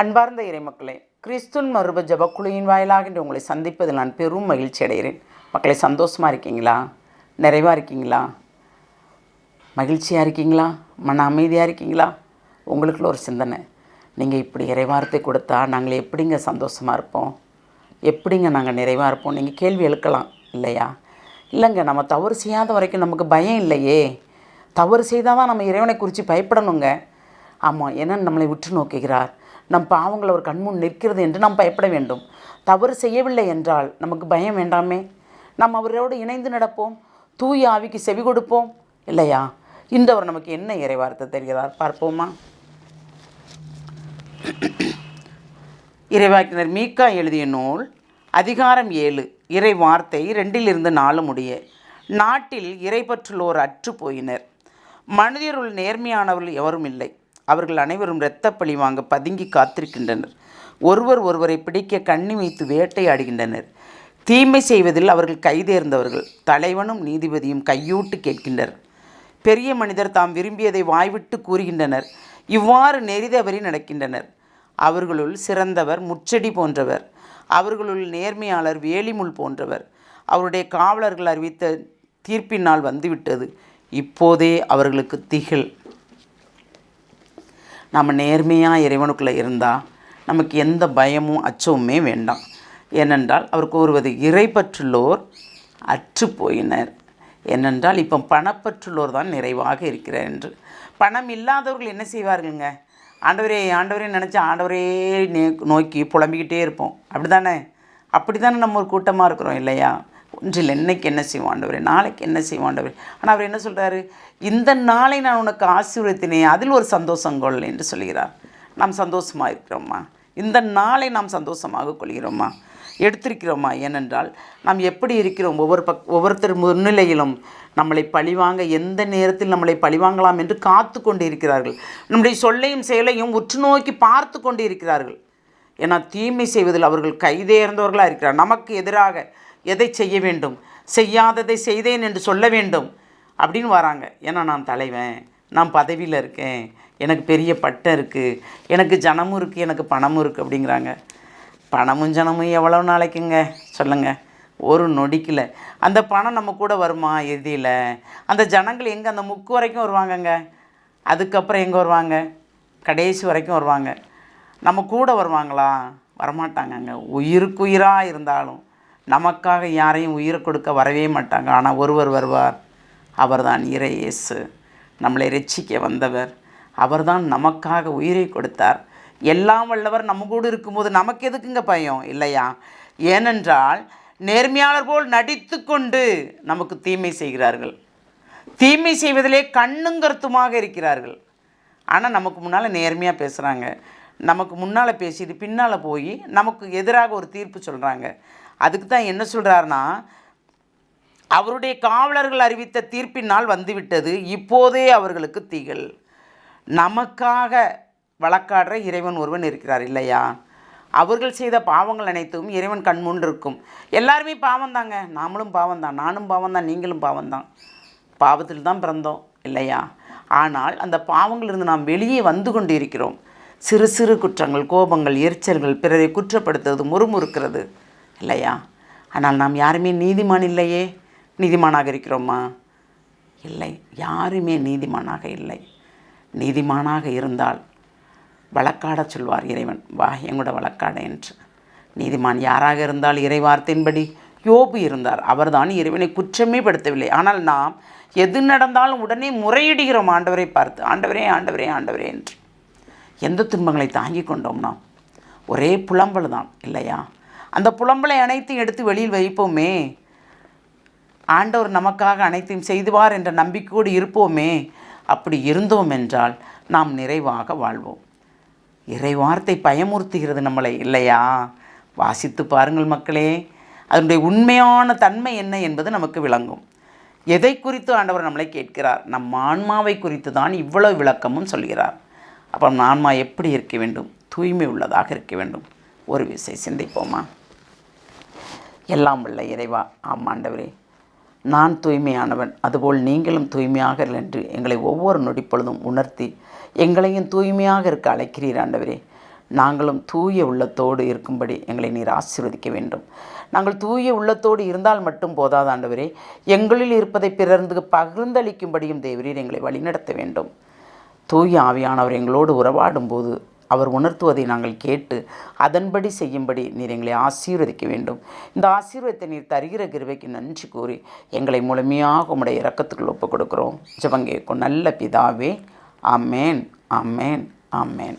அன்பார்ந்த இறைமக்களே, கிறிஸ்துவின் மறுப ஜபக்குழுவின் வாயிலாக இன்று உங்களை சந்திப்பதில் நான் பெரும் மகிழ்ச்சி அடைகிறேன். மக்களை, சந்தோஷமாக இருக்கீங்களா? நிறைவாக இருக்கீங்களா? மகிழ்ச்சியாக இருக்கீங்களா? மன அமைதியாக இருக்கீங்களா? உங்களுக்குள்ள ஒரு சிந்தனை, நீங்கள் இப்படி இறைவார்த்தை கொடுத்தா நாங்கள் எப்படிங்க சந்தோஷமாக இருப்போம்? எப்படிங்க நாங்கள் நிறைவாக இருப்போம்? நீங்கள் கேள்வி எழுக்கலாம் இல்லையா? இல்லைங்க, நம்ம தவறு செய்யாத வரைக்கும் நமக்கு பயம் இல்லையே. தவறு செய்தால் தான் நம்ம இறைவனை குறித்து பயப்படணுங்க. ஆமாம், ஏன்னா நம்மளை உற்று நோக்குகிறார். நம் பாவங்கள் ஒரு கண்முன் நிற்கிறது என்று நாம் பயப்பட வேண்டும். தவறு செய்யவில்லை என்றால் நமக்கு பயம் வேண்டாமே. நாம் அவரோடு இணைந்து நடப்போம், தூய ஆவிக்கு செவி கொடுப்போம் இல்லையா? இந்த அவர் நமக்கு என்ன இறைவார்த்தை தெரிகிறார் பார்ப்போமா? இறைவாக்கினர் மீகா எழுதிய நூல் அதிகாரம் 7 இறை வார்த்தை 2-4 முடிய. நாட்டில் இறைப்பற்றுள்ளோர் அற்று போயினர். மனிதருள் நேர்மையானவர்கள் எவரும் இல்லை. அவர்கள் அனைவரும் இரத்தப்பழி வாங்க பதுங்கி காத்திருக்கின்றனர். ஒருவர் ஒருவரை பிடிக்க கண்ணி வைத்து வேட்டையாடுகின்றனர். தீமை செய்வதில் அவர்கள் கைதேர்ந்தவர்கள். தலைவனும் நீதிபதியும் கையூட்டு கேட்கின்றனர். பெரிய மனிதர் தாம் விரும்பியதை வாய்விட்டு கூறுகின்றனர். இவ்வாறு நெறிதவறி நடக்கின்றனர். அவர்களுள் சிறந்தவர் முச்செடி போன்றவர். அவர்களுள் நேர்மையாளர் வேலிமுள் போன்றவர். அவருடைய காவலர்கள் அறிவித்த தீர்ப்பினால் வந்துவிட்டது. இப்போதே அவர்களுக்கு திகில். நம்ம நேர்மையாக இறைவனுக்குள்ளே இருந்தால் நமக்கு எந்த பயமும் அச்சமுமே வேண்டாம். ஏனென்றால் அவர் கூறுவது இறைப்பற்றுள்ளோர் அற்று போயினர். ஏனென்றால் இப்போ பணப்பற்றுள்ளோர் தான் நிறைவாக இருக்கிறார் என்று. பணம் இல்லாதவர்கள் என்ன செய்வார்களுங்க? ஆண்டவரே ஆண்டவரே நினச்சா ஆண்டவரே நோக்கி புலம்பிக்கிட்டே இருப்போம். அப்படி தானே நம்ம ஒரு கூட்டமாக இருக்கிறோம் இல்லையா? ஒன்றில் இன்னைக்கு என்ன செய்வோம் ஆண்டவரே, நாளைக்கு என்ன செய்வோம் ஆண்டவரே. ஆனால் அவர் என்ன சொல்கிறாரு? இந்த நாளை நான் உனக்கு ஆசீர்வதித்தேன், அதில் ஒரு சந்தோஷம் கொள் என்று சொல்கிறார். நாம் சந்தோஷமாக இருக்கிறோமா? இந்த நாளை நாம் சந்தோஷமாக கொள்கிறோமா? எடுத்திருக்கிறோமா? ஏனென்றால் நாம் எப்படி இருக்கிறோம்? ஒவ்வொருத்தர் முன்னிலையிலும் நம்மளை பழிவாங்க, எந்த நேரத்தில் நம்மளை பழிவாங்கலாம் என்று காத்து கொண்டு இருக்கிறார்கள். நம்முடைய சொல்லையும் செயலையும் உற்று நோக்கி பார்த்து கொண்டு இருக்கிறார்கள். ஏன்னா தீமை செய்வதில் அவர்கள் கைதேர்ந்தவர்களாக இருக்கிறார். நமக்கு எதிராக எதை செய்ய வேண்டும், செய்யாததை செய்தேன் என்று சொல்ல வேண்டும் அப்படின்னு வராங்க. ஏன்னா நான் தலைவன், நான் பதவியில் இருக்கேன், எனக்கு பெரிய பட்டம் இருக்குது, எனக்கு ஜனமும் இருக்குது, எனக்கு பணமும் இருக்குது அப்படிங்கிறாங்க. பணமும் ஜனமும் எவ்வளோ நாளைக்குங்க சொல்லுங்கள்? ஒரு நொடிக்கில் அந்த பணம் நம்ம கூட வருமா? இறுதியில் அந்த ஜனங்கள் எங்கே? அந்த முக்கு வரைக்கும் வருவாங்கங்க. அதுக்கப்புறம் எங்கே வருவாங்க? கடைசி வரைக்கும் வருவாங்க. நம்ம கூட வருவாங்களா? வரமாட்டாங்கங்க. உயிருக்குயிராக இருந்தாலும் நமக்காக யாரையும் உயிரை கொடுக்க வரவே மாட்டாங்க. ஆனால் ஒருவர் வருவார். அவர்தான் இறை இயேசு, நம்மளை ரட்சிக்க வந்தவர். அவர்தான் நமக்காக உயிரை கொடுத்தார். எல்லாம் வல்லவர் நம்ம கூட இருக்கும்போது நமக்கு எதுக்குங்க பயம் இல்லையா? ஏனென்றால் நேர்மையாளர் போல் நடித்து கொண்டு நமக்கு தீமை செய்கிறார்கள். தீமை செய்வதிலே கண்ணும் கருத்துமாக இருக்கிறார்கள். ஆனால் நமக்கு முன்னால் நேர்மையாக பேசுகிறாங்க. நமக்கு முன்னால் பேசிட்டு பின்னால் போய் நமக்கு எதிராக ஒரு தீர்ப்பு சொல்கிறாங்க. அதுக்கு தான் என்ன சொல்கிறாருன்னா, அவருடைய காவலர்கள் அறிவித்த தீர்ப்பினால் வந்துவிட்டது, இப்போதே அவர்களுக்கு திகில். நமக்காக வழக்காடுற இறைவன் ஒருவன் இருக்கிறார் இல்லையா? அவர்கள் செய்த பாவங்கள் அனைத்தும் இறைவன் கண்முன் இருக்கும். எல்லாருமே பாவம்தாங்க. நாமளும் பாவம்தான், நானும் பாவம்தான், நீங்களும் பாவம்தான். பாவத்தில் தான் பிறந்தோம் இல்லையா? ஆனால் அந்த பாவங்களிலிருந்து நாம் வெளியே வந்து கொண்டு இருக்கிறோம். சிறு சிறு குற்றங்கள், கோபங்கள், எரிச்சல்கள், பிறரை குற்றப்படுத்துவது, முறுமுறுக்கிறது இல்லையா? ஆனால் நாம் யாருமே நீதிமான் இல்லையே. நீதிமானாக இருக்கிறோமா? இல்லை, யாருமே நீதிமானாக இல்லை. நீதிமானாக இருந்தால் வழக்காட சொல்வார் இறைவன், வா எங்கூட வழக்காட என்று. நீதிமான் யாராக இருந்தால் இறை வார்த்தையின்படி யோபு இருந்தார். அவர்தான் இறைவனை குற்றமே படுத்தவில்லை. ஆனால் நாம் எது நடந்தாலும் உடனே முறையிடுகிறோம் ஆண்டவரை பார்த்து, ஆண்டவரே ஆண்டவரே ஆண்டவரே என்று. எந்த துன்பங்களை தாங்கி கொண்டோம் நாம்? ஒரே புலம்பல் தான் இல்லையா? அந்த புலம்பலை அனைத்தையும் எடுத்து வெளியில் வைப்போமே. ஆண்டவர் நமக்காக அனைத்தையும் செய்துவார் என்ற நம்பிக்கையோடு இருப்போமே. அப்படி இருந்தோம் என்றால் நாம் நிறைவாக வாழ்வோம். இறை வார்த்தை பயமுறுத்துகிறது நம்மளை இல்லையா? வாசித்து பாருங்கள் மக்களே, அதனுடைய உண்மையான தன்மை என்ன என்பது நமக்கு விளங்கும். எதை குறித்து ஆண்டவர் நம்மளை கேட்கிறார்? நம் ஆன்மாவை குறித்து தான் இவ்வளவு விளக்கமும் சொல்கிறார். அப்போ ஆன்மா எப்படி இருக்க வேண்டும்? தூய்மை உள்ளதாக இருக்க வேண்டும். ஒரு விஷயம் சிந்திப்போமா? எல்லாம் உள்ள இறைவா, ஆம் ஆண்டவரே, நான் தூய்மையானவன், அதுபோல் நீங்களும் தூய்மையாக என்று எங்களை ஒவ்வொரு நொடிப்பொழுதும் உணர்த்தி எங்களையும் தூய்மையாக இருக்க அழைக்கிறீர் ஆண்டவரே. நாங்களும் தூய உள்ளத்தோடு இருக்கும்படி எங்களை நீர் ஆசீர்வதிக்க வேண்டும். நாங்கள் தூய உள்ளத்தோடு இருந்தால் மட்டும் போதாது ஆண்டவரே, எங்களில் இருப்பதை பிறருக்கு பகிர்ந்தளிக்கும்படியும் தேவரீர் எங்களை வழிநடத்த வேண்டும். தூய ஆவியானவர் எங்களோடு உறவாடும்போது அவர் உணர்த்துவதை நாங்கள் கேட்டு அதன்படி செய்யும்படி நீர் எங்களை ஆசீர்வதிக்க வேண்டும். இந்த ஆசீர்வாதத்தை நீர் தருகிற கிருபைக்கு நன்றி கூறி எங்களை முழுமையாக உம்முடைய இரக்கத்துக்குள் ஒப்புக் கொடுக்கிறோம். ஜெபம் கேட்கும் நல்ல பிதாவே. ஆமேன், ஆமேன், ஆமேன்.